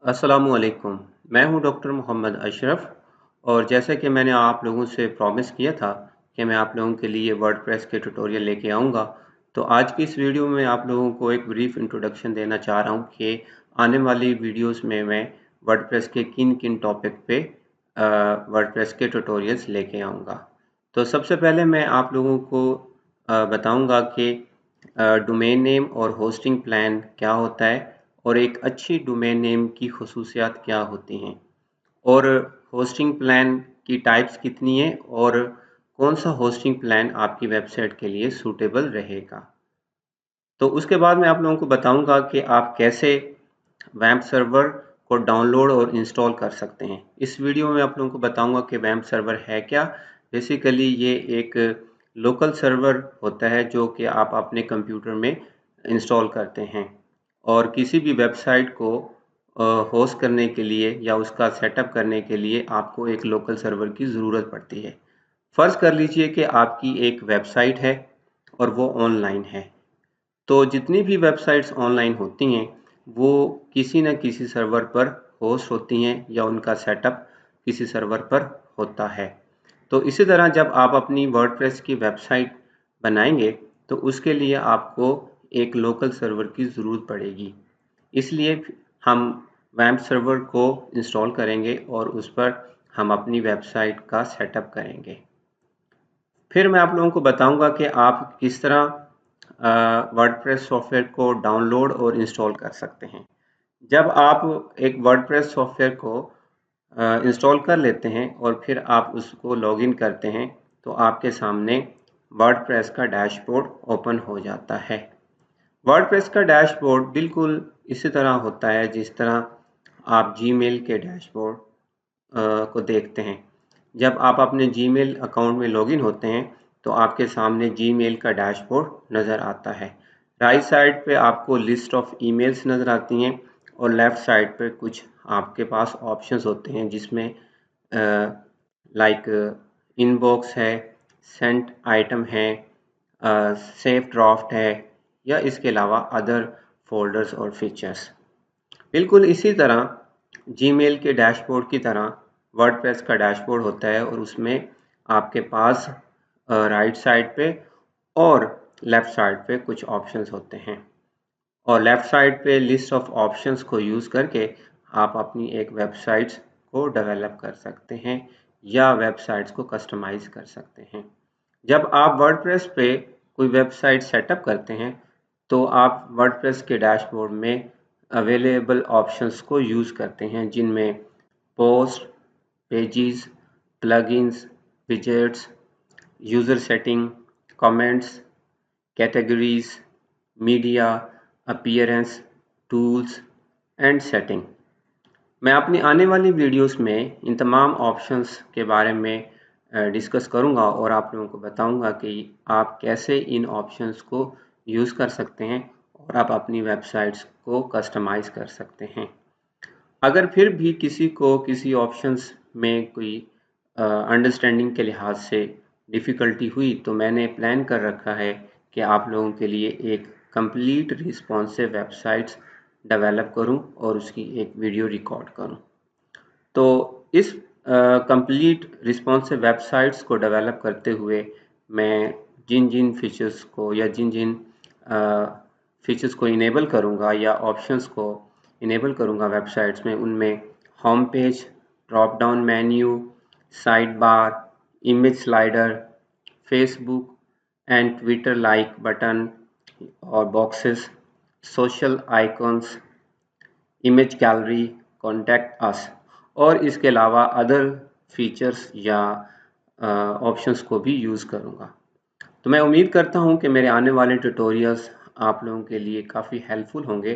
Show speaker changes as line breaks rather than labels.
अस्सलामुअलैकुम। मैं हूं डॉक्टर मोहम्मद अशरफ और जैसा कि मैंने आप लोगों से प्रॉमिस किया था कि मैं आप लोगों के लिए वर्डप्रेस के ट्यूटोरियल लेके आऊंगा, तो आज की इस वीडियो में आप लोगों को एक ब्रीफ इंट्रोडक्शन देना चाह रहा हूं कि आने वाली वीडियोस में मैं वर्डप्रेस के किन किन टॉपिक पे वर्डप्रेस के ट्यूटोरियल्स लेके आऊंगा। तो सबसे पहले मैं आप लोगों को बताऊंगा कि डोमेन नेम और होस्टिंग प्लान क्या होता है और एक अच्छी डोमेन नेम की खसूसियात क्या होती हैं और होस्टिंग प्लान की टाइप्स कितनी है और कौन सा होस्टिंग प्लान आपकी वेबसाइट के लिए सूटेबल रहेगा। तो उसके बाद मैं आप लोगों को बताऊंगा कि आप कैसे वैम्प सर्वर को डाउनलोड और इंस्टॉल कर सकते हैं। इस वीडियो में आप लोगों को बताऊंगा कि वैम्प सर्वर है क्या। बेसिकली ये एक लोकल सर्वर होता है जो कि आप अपने कंप्यूटर में इंस्टॉल करते हैं और किसी भी वेबसाइट को होस्ट करने के लिए या उसका सेटअप करने के लिए आपको एक लोकल सर्वर की ज़रूरत पड़ती है। फ़र्ज़ कर लीजिए कि आपकी एक वेबसाइट है और वो ऑनलाइन है, तो जितनी भी वेबसाइट्स ऑनलाइन होती हैं वो किसी न किसी सर्वर पर होस्ट होती हैं या उनका सेटअप किसी सर्वर पर होता है। तो इसी तरह जब आप अपनी वर्डप्रेस की वेबसाइट बनाएंगे तो उसके लिए आपको एक लोकल सर्वर की ज़रूरत पड़ेगी। इसलिए हम वैम्प सर्वर को इंस्टॉल करेंगे और उस पर हम अपनी वेबसाइट का सेटअप करेंगे। फिर मैं आप लोगों को बताऊंगा कि आप किस तरह वर्डप्रेस सॉफ्टवेयर को डाउनलोड और इंस्टॉल कर सकते हैं। जब आप एक वर्डप्रेस सॉफ्टवेयर को इंस्टॉल कर लेते हैं और फिर आप उसको लॉगिन करते हैं तो आपके सामने वर्डप्रेस का डैशबोर्ड ओपन हो जाता है। वर्डप्रेस का डैशबोर्ड बिल्कुल इसी तरह होता है जिस तरह आप जीमेल के डैशबोर्ड को देखते हैं। जब आप अपने जीमेल अकाउंट में लॉगिन होते हैं तो आपके सामने जीमेल का डैशबोर्ड नज़र आता है। राइट साइड पे आपको लिस्ट ऑफ ईमेल्स नज़र आती हैं और लेफ़्ट साइड पे कुछ आपके पास ऑप्शंस होते हैं जिसमें लाइक इनबॉक्स है, सेंट आइटम है, सेव ड्राफ्ट है या इसके अलावा अदर फोल्डर्स और फीचर्स। बिल्कुल इसी तरह जीमेल के डैशबोर्ड की तरह वर्डप्रेस का डैशबोर्ड होता है और उसमें आपके पास राइट साइड पे और लेफ़्ट साइड पे कुछ ऑप्शंस होते हैं और लेफ़्ट साइड पे लिस्ट ऑफ ऑप्शंस को यूज़ करके आप अपनी एक वेबसाइट्स को डेवलप कर सकते हैं या वेबसाइट्स को कस्टमाइज कर सकते हैं। जब आप वर्डप्रेस पे कोई वेबसाइट सेटअप करते हैं तो आप वर्डप्रेस के डैशबोर्ड में अवेलेबल ऑप्शंस को यूज़ करते हैं जिनमें post, pages, plugins, widgets, user setting, comments, categories, media, appearance, tools and setting. मैं अपनी आने वाली वीडियोस में इन तमाम ऑप्शंस के बारे में डिस्कस करूंगा और आप लोगों को बताऊंगा कि आप कैसे इन ऑप्शंस को यूज़ कर सकते हैं और आप अपनी वेबसाइट्स को कस्टमाइज़ कर सकते हैं। अगर फिर भी किसी को किसी ऑप्शंस में कोई अंडरस्टैंडिंग के लिहाज से डिफ़िकल्टी हुई तो मैंने प्लान कर रखा है कि आप लोगों के लिए एक कंप्लीट रिस्पॉन्सिव वेबसाइट्स डेवलप करूं और उसकी एक वीडियो रिकॉर्ड करूं। तो इस कंप्लीट रिस्पॉन्सिव वेबसाइट्स को डेवलप करते हुए मैं जिन जिन फीचर्स को या जिन जिन फीचर्स को इनेबल करूंगा या ऑप्शंस को इनेबल करूंगा वेबसाइट्स में, उनमें home page, drop down menu, side bar, image slider, Facebook and Twitter like button और boxes, social icons, image gallery, contact us और इसके अलावा अदर फीचर्स या ऑप्शंस को भी यूज़ करूँगा। तो मैं उम्मीद करता हूँ कि मेरे आने वाले ट्यूटोरियल्स आप लोगों के लिए काफ़ी हेल्पफुल होंगे